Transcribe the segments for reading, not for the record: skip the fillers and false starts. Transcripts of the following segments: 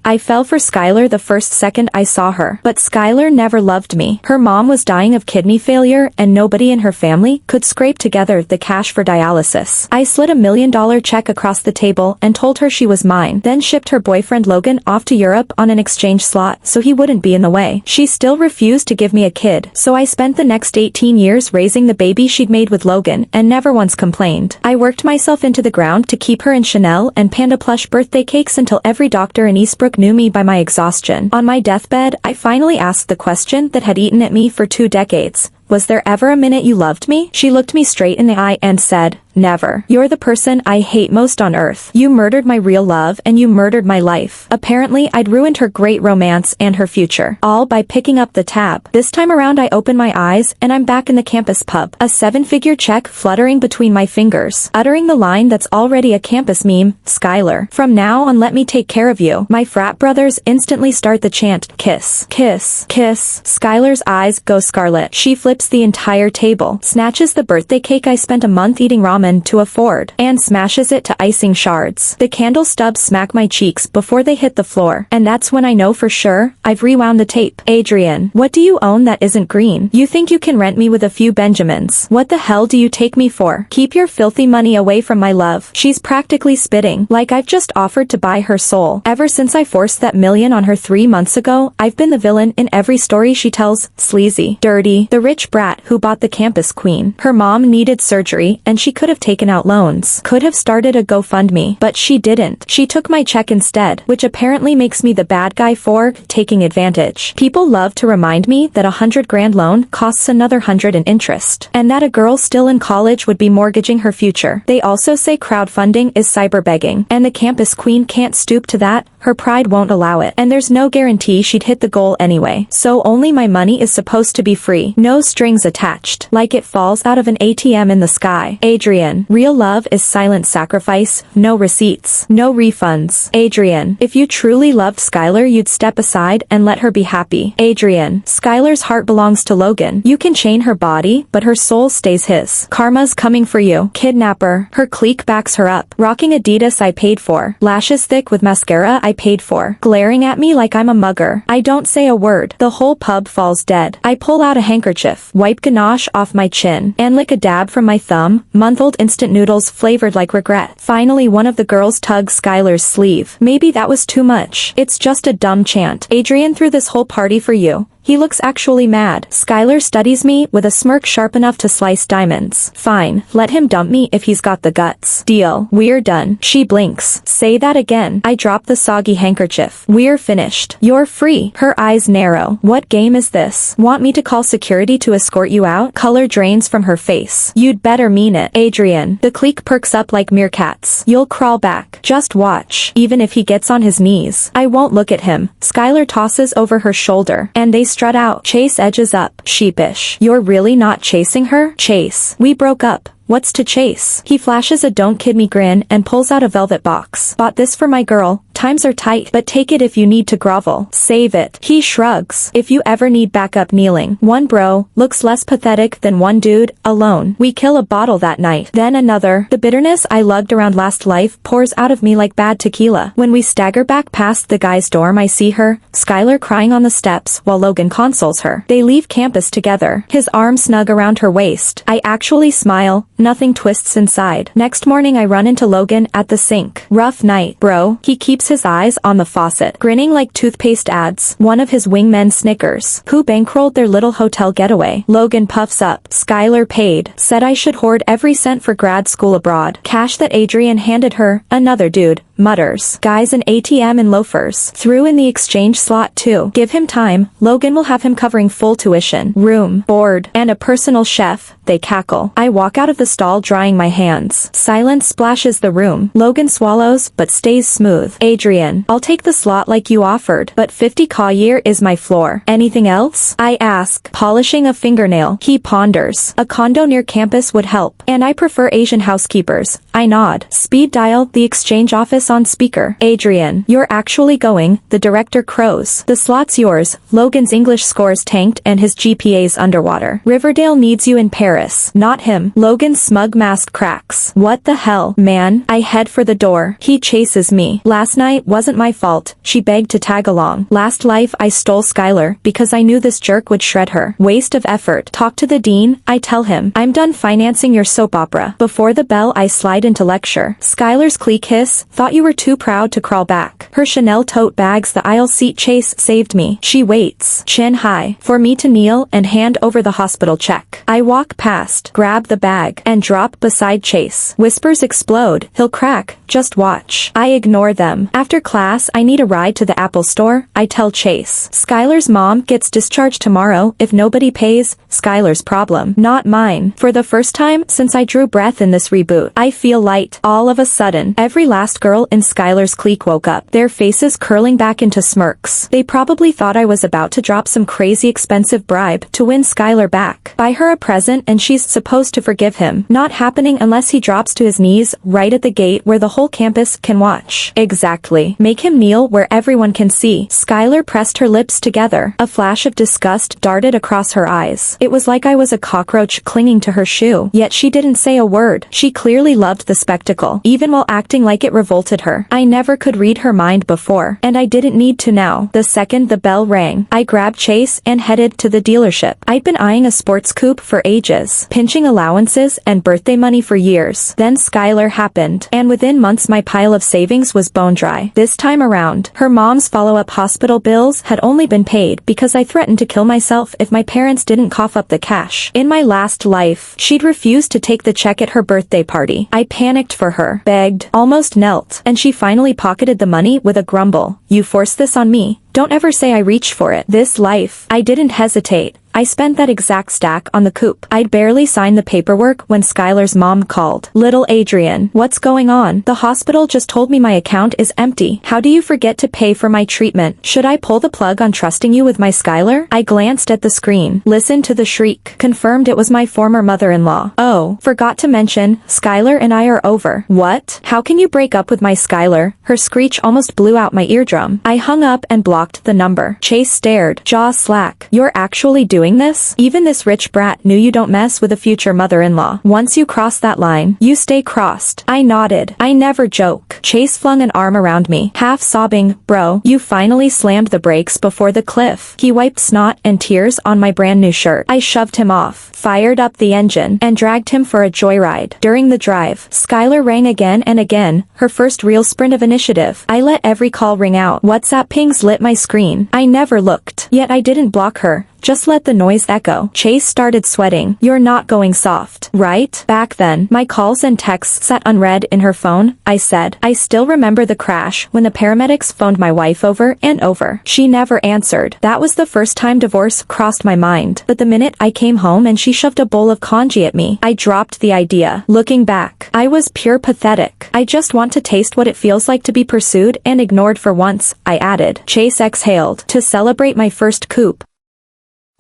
I fell for Skylar the first second I saw her. But Skylar never loved me. Her mom was dying of kidney failure and nobody in her family could scrape together the cash for dialysis. I slid $1 million check across the table and told her she was mine, then shipped her boyfriend Logan off to Europe on an exchange slot so he wouldn't be in the way. She still refused to give me a kid, so I spent the next 18 years raising the baby she'd made with Logan and never once complained. I worked myself into the ground to keep her in Chanel and Panda plush birthday cakes until every doctor in Eastbrook knew me by my exhaustion. On my deathbed, I finally asked the question that had eaten at me for 2 decades. Was there ever a minute you loved me? She looked me straight in the eye and said, never. You're the person I hate most on earth. You murdered my real love and you murdered my life. Apparently, I'd ruined her great romance and her future. All by picking up the tab. This time around I open my eyes and I'm back in the campus pub. A 7-figure check fluttering between my fingers. Uttering the line that's already a campus meme, Skylar. From now on let me take care of you. My frat brothers instantly start the chant, kiss, kiss, kiss. Skylar's eyes go scarlet. She flips the entire table, snatches the birthday cake I spent a month eating ramen to afford, and smashes it to icing shards. The candle stubs smack my cheeks before they hit the floor, and that's when I know for sure I've rewound the tape. Adrian, what do you own that isn't green? You think you can rent me with a few Benjamins? What the hell do you take me for? Keep your filthy money away from my love. She's practically spitting, like I've just offered to buy her soul. Ever since I forced that million on her 3 months ago, I've been the villain in every story she tells, sleazy, dirty, the rich brat who bought the campus queen. Her mom needed surgery and she could have taken out loans. Could have started a GoFundMe, but she didn't. She took my check instead, which apparently makes me the bad guy for taking advantage. People love to remind me that $100,000 loan costs another 100 in interest, and that a girl still in college would be mortgaging her future. They also say crowdfunding is cyberbegging, and the campus queen can't stoop to that. Her pride won't allow it, and there's no guarantee she'd hit the goal anyway. So only my money is supposed to be free. No strings attached. Like it falls out of an ATM in the sky. Adrian, real love is silent sacrifice, no receipts, no refunds. Adrian, if you truly loved Skylar you'd step aside and let her be happy. Adrian, Skylar's heart belongs to Logan. You can chain her body, but her soul stays his. Karma's coming for you. Kidnapper. Her clique backs her up. Rocking Adidas I paid for. Lashes thick with mascara I paid for. Glaring at me like I'm a mugger. I don't say a word. The whole pub falls dead. I pull out a handkerchief, wipe ganache off my chin, and lick a dab from my thumb. Month-old instant noodles flavored like regret. Finally one of the girls tugs Skylar's sleeve. Maybe that was too much. It's just a dumb chant. Adrian threw this whole party for you. He looks actually mad. Skylar studies me with a smirk sharp enough to slice diamonds. Fine, let him dump me if he's got the guts. Deal. We're done. She blinks. Say that again. I drop the soggy handkerchief. We're finished. You're free. Her eyes narrow. What game is this? Want me to call security to escort you out? Color drains from her face. You'd better mean it. Adrian. The clique perks up like meerkats. You'll crawl back. Just watch. Even if he gets on his knees. I won't look at him. Skylar tosses over her shoulder, and they strut out. Chase edges up, sheepish. You're really not chasing her? Chase. We broke up. What's to chase? He flashes a don't kid me grin and pulls out a velvet box. Bought this for my girl. Times are tight, but take it if you need to grovel. Save it. He shrugs. If you ever need backup kneeling. One bro looks less pathetic than one dude alone. We kill a bottle that night. Then another. The bitterness I lugged around last life pours out of me like bad tequila. When we stagger back past the guy's dorm I see her, Skylar crying on the steps while Logan consoles her. They leave campus together. His arm snug around her waist. I actually smile. Nothing twists inside. Next morning I run into Logan at the sink. Rough night, bro. He keeps his eyes on the faucet, grinning like toothpaste ads. One of his wingmen snickers. Who bankrolled their little hotel getaway? Logan puffs up. Skylar paid. Said I should hoard every cent for grad school abroad. Cash that Adrian handed her. Another dude mutters. Guys an ATM and loafers. Threw in the exchange slot too. Give him time. Logan will have him covering full tuition. Room, board, and a personal chef. They cackle. I walk out of the stall drying my hands. Silence splashes the room. Logan swallows, but stays smooth. Adrian, I'll take the slot like you offered, but 50K a year is my floor. Anything else? I ask, polishing a fingernail. He ponders. A condo near campus would help, and I prefer Asian housekeepers. I nod. Speed dial the exchange office on speaker. Adrian, you're actually going, the director crows. The slot's yours. Logan's English scores tanked and his GPA's underwater. Riverdale needs you in Paris, not him. Logan's smug mask cracks. What the hell, man? I head for the door. He chases me. Last night wasn't my fault. She begged to tag along. Last life I stole Skylar because I knew this jerk would shred her. Waste of effort. Talk to the dean, I tell him. I'm done financing your soap opera. Before the bell I slide into lecture. Skylar's clique hiss, thought you were too proud to crawl back. Her Chanel tote bags the aisle seat. Chase saved me. She waits, chin high, for me to kneel and hand over the hospital check. I walk past, grab the bag, and drop beside Chase. Whispers explode. He'll crack. Just watch. I ignore them. After class I need a ride to the Apple store. I tell Chase. Skylar's mom gets discharged tomorrow. If nobody pays, Skylar's problem, not mine. For the first time since I drew breath in this reboot, I feel light. All of a sudden, every last girl in Skylar's clique woke up, their faces curling back into smirks. They probably thought I was about to drop some crazy expensive bribe to win Skylar back. Buy her a present and she's supposed to forgive him. Not happening unless he drops to his knees right at the gate where the whole campus can watch. Exactly. Make him kneel where everyone can see. Skylar pressed her lips together. A flash of disgust darted across her eyes. It was like I was a cockroach clinging to her shoe. Yet she didn't say a word. She clearly loved the spectacle, even while acting like it revolted her. I never could read her mind before, and I didn't need to now. The second the bell rang, I grabbed Chase and headed to the dealership. I'd been eyeing a sports coupe for ages, pinching allowances and birthday money for years. Then Skylar happened, and within months my pile of savings was bone dry. This time around, her mom's follow-up hospital bills had only been paid because I threatened to kill myself if my parents didn't cough up the cash. In my last life, she'd refused to take the check at her birthday party. I panicked for her, begged, almost knelt, and she finally pocketed the money with a grumble. You forced this on me. Don't ever say I reached for it. This life. I didn't hesitate. I spent that exact stack on the coupe. I'd barely signed the paperwork when Skylar's mom called. Little Adrian, what's going on? The hospital just told me my account is empty. How do you forget to pay for my treatment? Should I pull the plug on trusting you with my Skylar? I glanced at the screen, listened to the shriek, confirmed it was my former mother-in-law. Oh, forgot to mention, Skylar and I are over. What? How can you break up with my Skylar? Her screech almost blew out my eardrum. I hung up and blocked the number. Chase stared, jaw slack. You're actually doing this? Even this rich brat knew you don't mess with a future mother-in-law. Once you cross that line, you stay crossed. I nodded. I never joke. Chase flung an arm around me, half sobbing, bro, you finally slammed the brakes before the cliff. He wiped snot and tears on my brand new shirt. I shoved him off, fired up the engine, and dragged him for a joyride. During the drive, Skylar rang again and again, her first real sprint of initiative. I let every call ring out. WhatsApp pings lit my screen. I never looked. Yet I didn't block her. Just let the noise echo. Chase started sweating. You're not going soft, right? Back then, my calls and texts sat unread in her phone. I said, I still remember the crash when the paramedics phoned my wife over and over. She never answered. That was the first time divorce crossed my mind. But the minute I came home and she shoved a bowl of congee at me, I dropped the idea. Looking back, I was pure pathetic. I just want to taste what it feels like to be pursued and ignored for once, I added. Chase exhaled. To celebrate my first coup,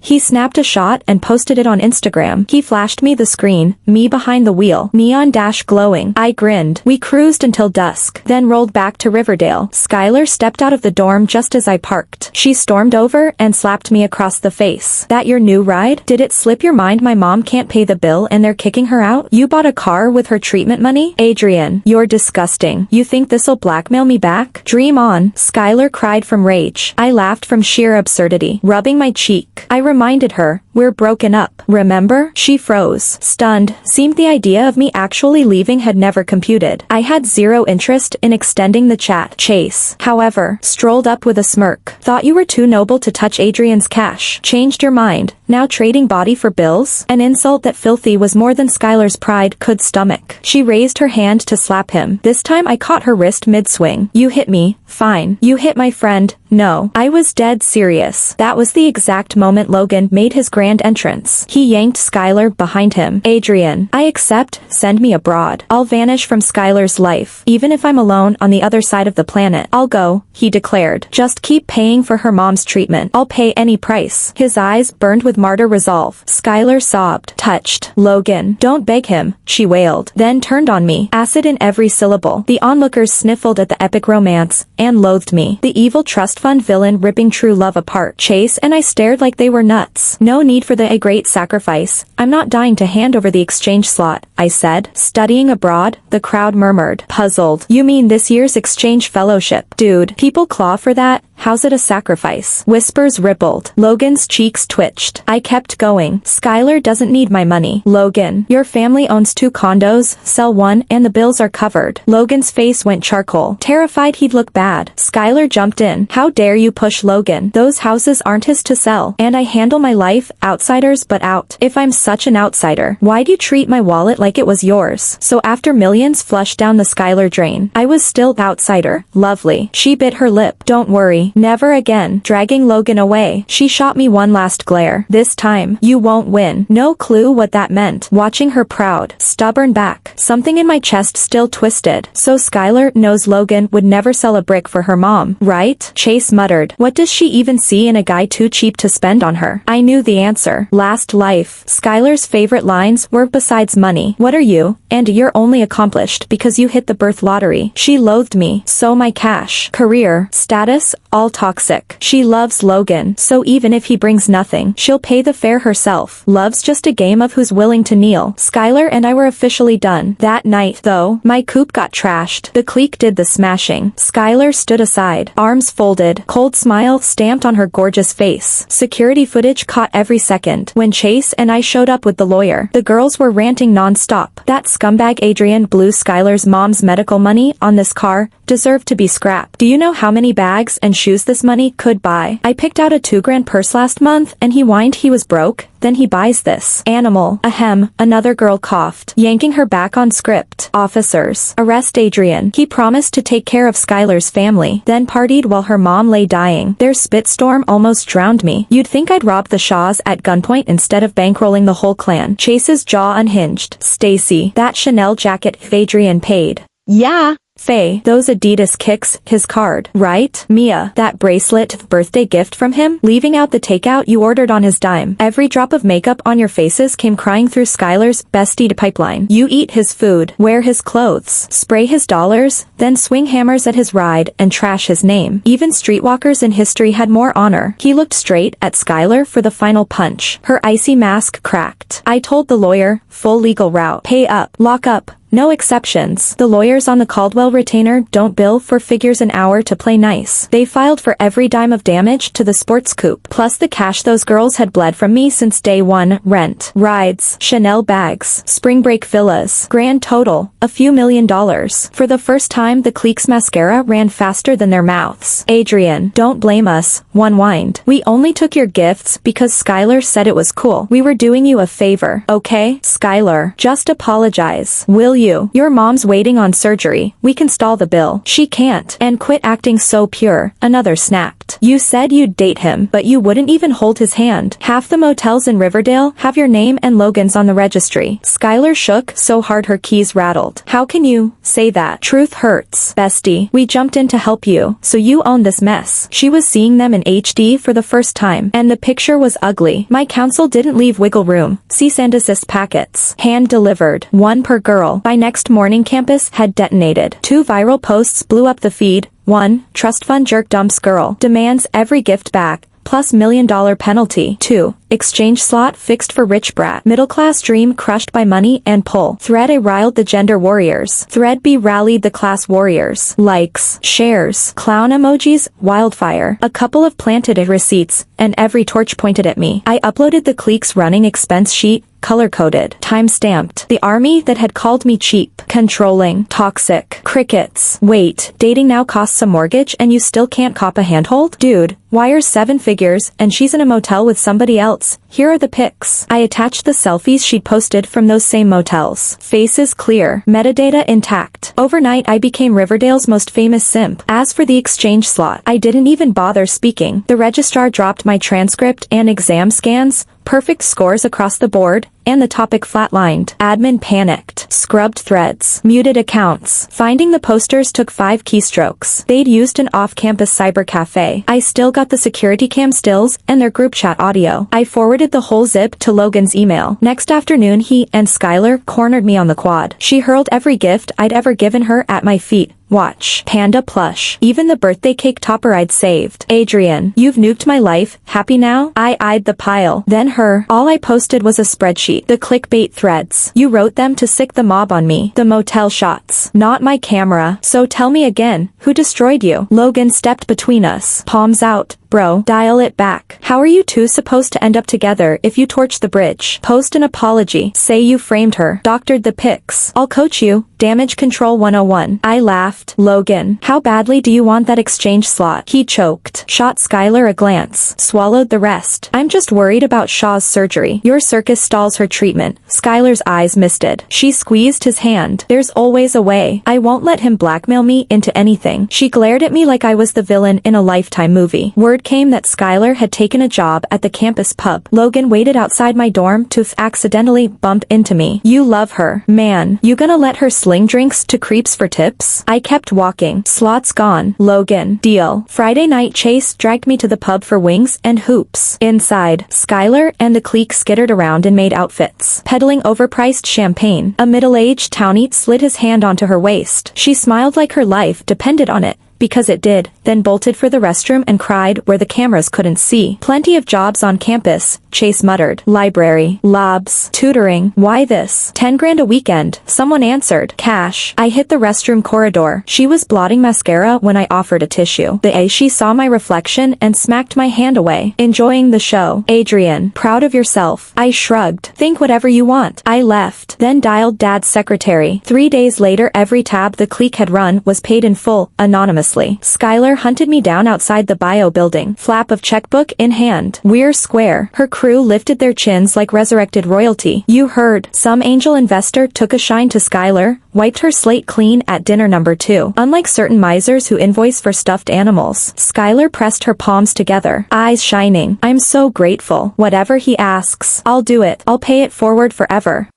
he snapped a shot and posted it on Instagram. He flashed me the screen, me behind the wheel, neon dash glowing. I grinned. We cruised until dusk, then rolled back to Riverdale. Skylar stepped out of the dorm just as I parked. She stormed over and slapped me across the face. That your new ride? Did it slip your mind my mom can't pay the bill and they're kicking her out? You bought a car with her treatment money? Adrian, you're disgusting. You think this'll blackmail me back? Dream on. Skylar cried from rage. I laughed from sheer absurdity, rubbing my cheek. I reminded her, we're broken up. Remember? She froze, stunned. Seemed the idea of me actually leaving had never computed. I had zero interest in extending the chat. Chase, however, strolled up with a smirk. Thought you were too noble to touch Adrian's cash. Changed your mind. Now trading body for bills? An insult that filthy was more than Skylar's pride could stomach. She raised her hand to slap him. This time I caught her wrist mid-swing. You hit me. Fine. You hit my friend. No. I was dead serious. That was the exact moment Logan made his grand grand entrance. He yanked Skylar behind him. Adrian, I accept, send me abroad. I'll vanish from Skylar's life. Even if I'm alone on the other side of the planet. I'll go, he declared. Just keep paying for her mom's treatment. I'll pay any price. His eyes burned with martyr resolve. Skylar sobbed. Touched. Logan, don't beg him, she wailed. Then turned on me. Acid in every syllable. The onlookers sniffled at the epic romance, and loathed me. The evil trust fund villain ripping true love apart. Chase and I stared like they were nuts. No need for the great sacrifice. I'm not dying to hand over the exchange slot, I said. Studying abroad, the crowd murmured. Puzzled. You mean this year's exchange fellowship? Dude, people claw for that. How's it a sacrifice? Whispers rippled. Logan's cheeks twitched. I kept going. Skylar doesn't need my money. Logan, your family owns 2 condos, sell one and the bills are covered. Logan's face went charcoal. Terrified he'd look bad. Skylar jumped in. How dare you push Logan? Those houses aren't his to sell. And I handle my life, outsiders but out. If I'm such an outsider, why'd you treat my wallet like it was yours? So after millions flushed down the Skylar drain, I was still outsider. Lovely. She bit her lip. Don't worry. Never again. Dragging Logan away, she shot me one last glare. This time, you won't win. No clue what that meant. Watching her proud, stubborn back, something in my chest still twisted. So Skylar knows Logan would never sell a brick for her mom, right? Chase muttered. What does she even see in a guy too cheap to spend on her? I knew the answer. Last life. Skylar's favorite lines were besides money. What are you? And you're only accomplished because you hit the birth lottery. She loathed me. So my cash, career, status, all toxic. She loves Logan, so even if he brings nothing, she'll pay the fare herself. Love's just a game of who's willing to kneel. Skylar and I were officially done. That night, though, my coupe got trashed. The clique did the smashing. Skylar stood aside, arms folded, cold smile stamped on her gorgeous face. Security footage caught every second. When Chase and I showed up with the lawyer, the girls were ranting non-stop. That scumbag Adrian blew Skylar's mom's medical money on this car, deserved to be scrapped. Do you know how many bags and shoes this money could buy? I picked out a $2,000 purse last month and he whined he was broke. Then he buys this. Animal. Ahem. Another girl coughed, yanking her back on script. Officers. Arrest Adrian. He promised to take care of Skylar's family, then partied while her mom lay dying. Their spitstorm almost drowned me. You'd think I'd robbed the Shaws at gunpoint instead of bankrolling the whole clan. Chase's jaw unhinged. Stacy. That Chanel jacket Adrian paid. Yeah. Faye, those Adidas kicks, his card, right? Mia, that bracelet, birthday gift from him? Leaving out the takeout you ordered on his dime. Every drop of makeup on your faces came crying through Skylar's bestie pipeline. You eat his food, wear his clothes, spray his dollars, then swing hammers at his ride and trash his name. Even streetwalkers in history had more honor. He looked straight at Skylar for the final punch. Her icy mask cracked. I told the lawyer, full legal route. Pay up, lock up. No exceptions. The lawyers on the Caldwell retainer don't bill for figures an hour to play nice. They filed for every dime of damage to the sports coupe, plus the cash those girls had bled from me since day one. Rent, rides, Chanel bags, spring break villas. Grand total, a few $1 million. For the first time the clique's mascara ran faster than their mouths. Adrian, don't blame us, one whined. We only took your gifts because Skylar said it was cool. We were doing you a favor, okay? Skylar, just apologize. Will you? Your mom's waiting on surgery. We can stall the bill. She can't. And quit acting so pure. Another snapped. You said you'd date him, but you wouldn't even hold his hand. Half the motels in Riverdale have your name and Logan's on the registry. Skylar shook so hard her keys rattled. How can you say that? Truth hurts. Bestie, we jumped in to help you, so you own this mess. She was seeing them in HD for the first time, and the picture was ugly. My counsel didn't leave wiggle room. Cease and desist packets. Hand delivered. One per girl. By next morning campus had detonated. 2 viral posts blew up the feed. 1. Trust fund jerk dumps girl. Demands every gift back, plus $1 million penalty. 2. Exchange slot fixed for rich brat. Middle class dream crushed by money and pull. Thread A riled the gender warriors. Thread B rallied the class warriors. Likes, shares, clown emojis, wildfire. A couple of planted receipts, and every torch pointed at me. I uploaded the clique's running expense sheet, color-coded, time-stamped. The army that had called me cheap, controlling, toxic, crickets. Wait, dating now costs a mortgage and you still can't cop a handhold? Dude, Wires 7 figures, and she's in a motel with somebody else. Here are the pics. I attached the selfies she'd posted from those same motels. Faces clear. Metadata intact. Overnight I became Riverdale's most famous simp. As for the exchange slot, I didn't even bother speaking. The registrar dropped my transcript and exam scans, perfect scores across the board, and the topic flatlined. Admin panicked. Scrubbed threads. Muted accounts. Finding the posters took 5 keystrokes. They'd used an off-campus cyber cafe. I still got the security cam stills and their group chat audio. I forwarded the whole zip to Logan's email. Next afternoon he and Skylar cornered me on the quad. She hurled every gift I'd ever given her at my feet. Watch. Panda plush. Even the birthday cake topper I'd saved. Adrian, you've nuked my life. Happy now? I eyed the pile. Then her. All I posted was a spreadsheet. The clickbait threads. You wrote them to sick the mob on me. The motel shots. Not my camera. So tell me again, who destroyed you? Logan stepped between us. Palms out. Bro, dial it back. How are you two supposed to end up together if you torch the bridge? Post an apology. Say you framed her. Doctored the pics. I'll coach you. Damage control 101. I laughed. Logan, how badly do you want that exchange slot? He choked. Shot Skylar a glance. Swallowed the rest. I'm just worried about Shaw's surgery. Your circus stalls her treatment. Skylar's eyes misted. She squeezed his hand. There's always a way. I won't let him blackmail me into anything. She glared at me like I was the villain in a Lifetime movie. Word came that Skylar had taken a job at the campus pub. Logan waited outside my dorm to accidentally bump into me. You love her. Man, you gonna let her sling drinks to creeps for tips? I kept walking. Slots gone. Logan. Deal. Friday night Chase dragged me to the pub for wings and hoops. Inside, Skylar and the clique skittered around and made outfits, peddling overpriced champagne. A middle-aged townie slid his hand onto her waist. She smiled like her life depended on it. Because it did, then bolted for the restroom and cried where the cameras couldn't see. Plenty of jobs on campus, Chase muttered. Library, labs, tutoring, why this? 10 grand a weekend, someone answered. Cash. I hit the restroom corridor. She was blotting mascara when I offered a tissue. She saw my reflection and smacked my hand away. Enjoying the show. Adrian, proud of yourself. I shrugged. Think whatever you want. I left, then dialed Dad's secretary. 3 days later every tab the clique had run was paid in full, anonymously. Skylar hunted me down outside the bio building, flap of checkbook in hand. We're square. Her crew lifted their chins like resurrected royalty. You heard. Some angel investor took a shine to Skylar, wiped her slate clean at dinner number 2. Unlike certain misers who invoice for stuffed animals, Skylar pressed her palms together, eyes shining. I'm so grateful. Whatever he asks, I'll do it. I'll pay it forward forever.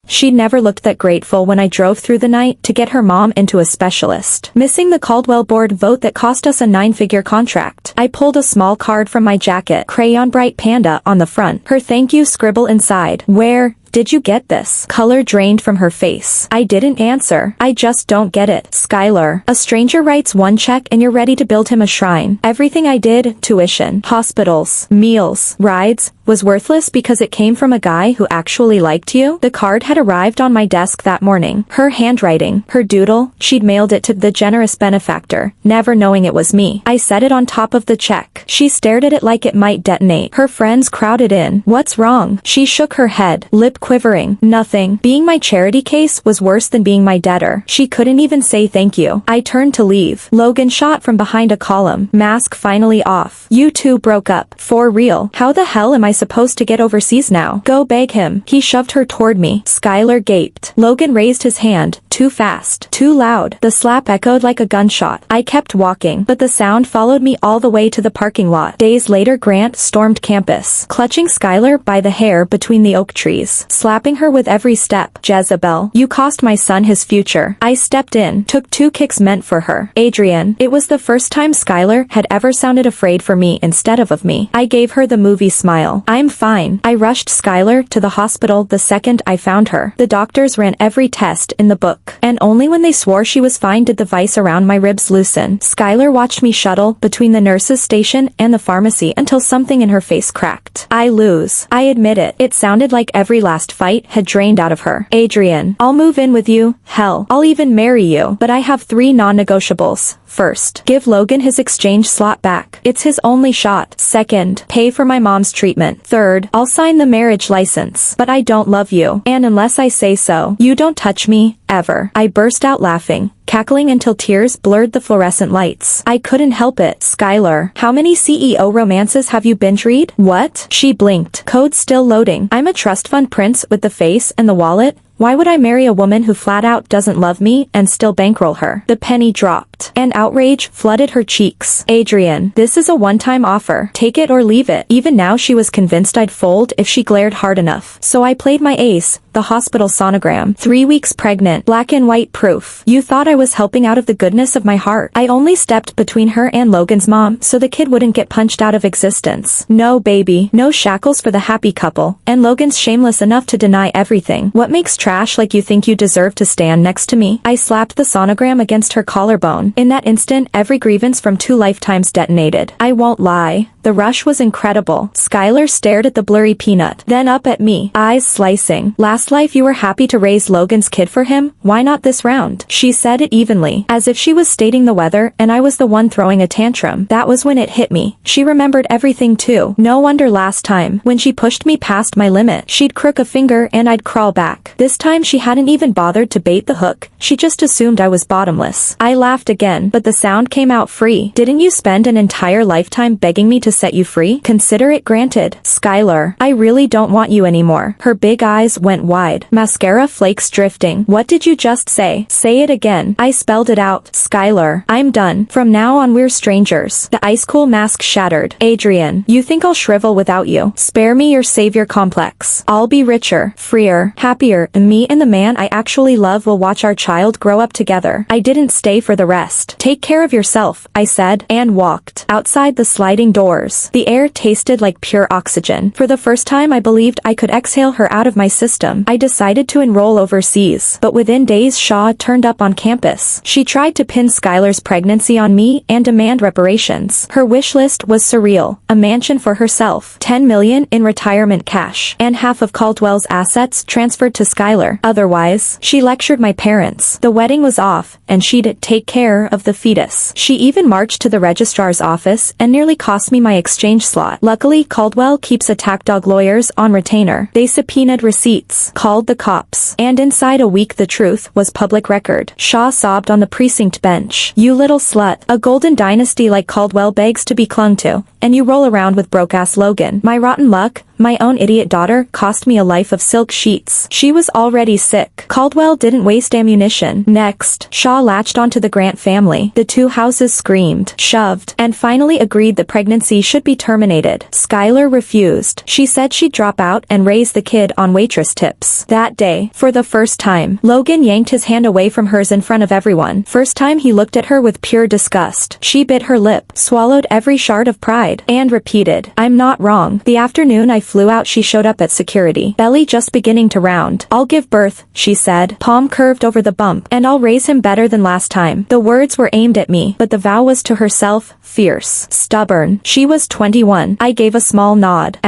She'd never looked that grateful when I drove through the night to get her mom into a specialist. Missing the Caldwell board vote that cost us a 9-figure contract. I pulled a small card from my jacket, crayon bright panda on the front. Her thank you scribble inside. Where did you get this? Color drained from her face. I didn't answer. I just don't get it. Skylar. A stranger writes one check and you're ready to build him a shrine. Everything I did, tuition, hospitals, meals, rides, was worthless because it came from a guy who actually liked you? The card had arrived on my desk that morning. Her handwriting, her doodle, she'd mailed it to the generous benefactor, never knowing it was me. I set it on top of the check. She stared at it like it might detonate. Her friends crowded in. What's wrong? She shook her head, lip quivering. Nothing. Being my charity case was worse than being my debtor. She couldn't even say thank you. I turned to leave. Logan shot from behind a column, mask finally off. You two broke up. For real. How the hell am I supposed to get overseas now? Go beg him. He shoved her toward me. Skylar gaped. Logan raised his hand. Too fast. Too loud. The slap echoed like a gunshot. I kept walking, but the sound followed me all the way to the parking lot. Days later Grant stormed campus, clutching Skylar by the hair between the oak trees, slapping her with every step. Jezebel, you cost my son his future. I stepped in, took 2 kicks meant for her. Adrian. It was the first time Skylar had ever sounded afraid for me instead of me. I gave her the movie smile. I'm fine. I rushed Skylar to the hospital the second I found her. The doctors ran every test in the book, and only when they swore she was fine did the vice around my ribs loosen. Skylar watched me shuttle between the nurse's station and the pharmacy until something in her face cracked. I lose. I admit it. It sounded like every last fight had drained out of her. Adrian, I'll move in with you. Hell, I'll even marry you. But I have 3 non-negotiables. First, give Logan his exchange slot back. It's his only shot. Second, pay for my mom's treatment. Third, I'll sign the marriage license. But I don't love you. And unless I say so, you don't touch me, ever. I burst out laughing. cackling until tears blurred the fluorescent lights. I couldn't help it. Skylar, how many CEO romances have you binge-read? What? She blinked. Code still loading. I'm a trust fund prince with the face and the wallet. Why would I marry a woman who flat out doesn't love me and still bankroll her? The penny dropped, and outrage flooded her cheeks. Adrian, this is a one-time offer. Take it or leave it. Even now she was convinced I'd fold if she glared hard enough. So I played my ace, the hospital sonogram. 3 weeks pregnant, black and white proof. You thought I was helping out of the goodness of my heart. I only stepped between her and Logan's mom so the kid wouldn't get punched out of existence. No baby, no shackles for the happy couple, and Logan's shameless enough to deny everything. What makes trash like you think you deserve to stand next to me? I slapped the sonogram against her collarbone. In that instant, every grievance from 2 lifetimes detonated. I won't lie. The rush was incredible. Skylar stared at the blurry peanut, then up at me, eyes slicing. Last life you were happy to raise Logan's kid for him, why not this round? She said it evenly, as if she was stating the weather and I was the one throwing a tantrum. That was when it hit me. She remembered everything too. No wonder last time, when she pushed me past my limit, she'd crook a finger and I'd crawl back. This time she hadn't even bothered to bait the hook, she just assumed I was bottomless. I laughed again, but the sound came out free. Didn't you spend an entire lifetime begging me to set you free? Consider it granted. Skylar, I really don't want you anymore. Her big eyes went wide, mascara flakes drifting. What did you just say? Say it again. I spelled it out. Skylar, I'm done. From now on we're strangers. The ice-cool mask shattered. Adrian, you think I'll shrivel without you? Spare me your savior complex. I'll be richer, freer, happier, and me and the man I actually love will watch our child grow up together. I didn't stay for the rest. Take care of yourself, I said, and walked outside the sliding doors. The air tasted like pure oxygen. For the first time I believed I could exhale her out of my system. I decided to enroll overseas, but within days Shaw turned up on campus. She tried to pin Skylar's pregnancy on me and demand reparations. Her wish list was surreal. A mansion for herself, 10 million in retirement cash, and half of Caldwell's assets transferred to Skylar. Otherwise, she lectured my parents. The wedding was off, and she'd take care of the fetus. She even marched to the registrar's office and nearly cost me my exchange slot. Luckily, Caldwell keeps attack dog lawyers on retainer. They subpoenaed receipts, called the cops, and inside a week the truth was public record. Shaw sobbed on the precinct bench. You little slut. A golden dynasty like Caldwell begs to be clung to, and you roll around with broke-ass Logan. My rotten luck, my own idiot daughter, cost me a life of silk sheets. She was already sick. Caldwell didn't waste ammunition. Next, Shaw latched onto the Grant family. The two houses screamed, shoved, and finally agreed the pregnancy should be terminated. Skylar refused. She said she'd drop out and raise the kid on waitress tips. That day, for the first time, Logan yanked his hand away from hers in front of everyone. First time he looked at her with pure disgust. She bit her lip, swallowed every shard of pride, and repeated, I'm not wrong. The afternoon I flew out she showed up at security, belly just beginning to round. I'll give birth, she said, palm curved over the bump, and I'll raise him better than last time. The words were aimed at me, but the vow was to herself, fierce, stubborn. She was 21. I gave a small nod.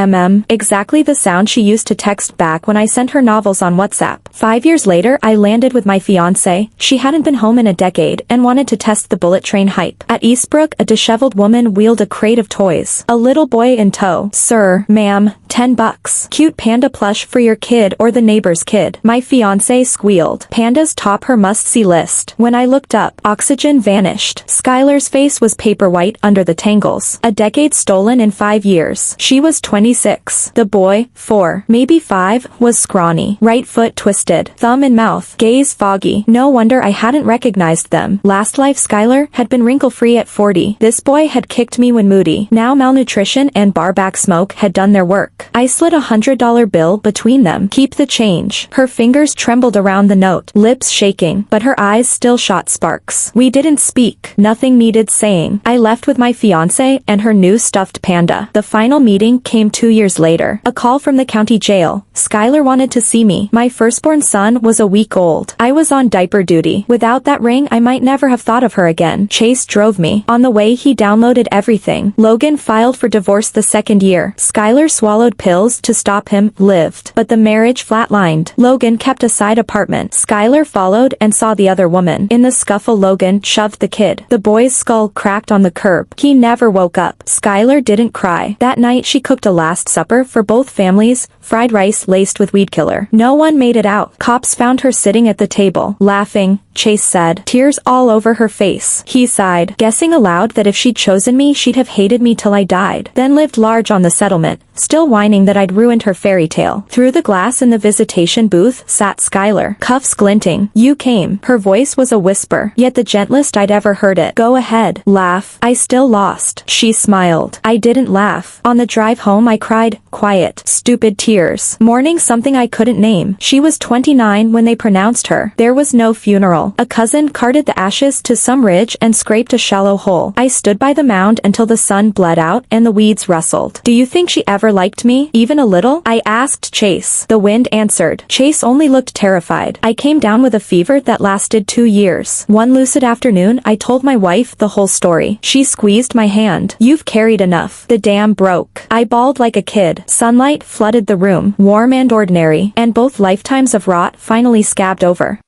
Exactly the sound she used to text back when I sent her novels on WhatsApp. 5 years later I landed with my fiancé. She hadn't been home in a decade and wanted to test the bullet train hype. At Eastbrook a disheveled woman wheeled a crate of toys. A little boy in tow. Sir, ma'am, $10. Cute panda plush for your kid or the neighbor's kid. My fiancé squealed. Pandas top her must-see list. When I looked up, oxygen vanished. Skylar's face was paper white under the tangles. A decade stolen in 5 years. She was 26. The boy, 4, maybe 5, was scrawny. Right foot twisted. Thumb in mouth. Gaze foggy. No wonder I hadn't recognized them. Last life Skylar had been wrinkle-free at 40. This boy had kicked me when moody. Now malnutrition and barback smoke had done their work. I slid $100 bill between them. Keep the change. Her fingers trembled around the note, lips shaking, but her eyes still shot sparks. We didn't speak. Nothing needed saying. I left with my fiancé and her new stuffed panda. The final meeting came 2 years later. A call from the county jail. Skylar wanted to see me. My firstborn son was a week old. I was on diaper duty. Without that ring I might never have thought of her again. Chase drove me. On the way he downloaded everything. Logan filed for divorce the second year. Skylar swallowed pills to stop him, lived. But the marriage flatlined. Logan kept a side apartment. Skylar followed and saw the other woman. In the scuffle Logan shoved the kid. The boy's skull cracked on the curb. He never woke up. Skylar didn't cry. That night she cooked a last supper for both families, fried rice laced with weed killer. No one made it out. Cops found her sitting at the table, laughing, Chase said, tears all over her face. He sighed, guessing aloud that if she'd chosen me she'd have hated me till I died, then lived large on the settlement, still whining that I'd ruined her fairy tale. Through the glass in the visitation booth sat Skylar, cuffs glinting. You came. Her voice was a whisper, yet the gentlest I'd ever heard it. Go ahead. Laugh. I still lost. She smiled. I didn't laugh. On the drive home I cried, quiet, stupid tears, mourning something I couldn't name. She was 29 when they pronounced her. There was no funeral. A cousin carted the ashes to some ridge and scraped a shallow hole. I stood by the mound until the sun bled out and the weeds rustled. Do you think she ever liked me? Even a little? I asked Chase. The wind answered. Chase only looked terrified. I came down with a fever that lasted 2 years. One lucid afternoon I told my wife the whole story. She squeezed my hand. You've carried enough. The dam broke. I bawled like a kid. Sunlight flooded the room, warm and ordinary, and both lifetimes of rot finally scabbed over.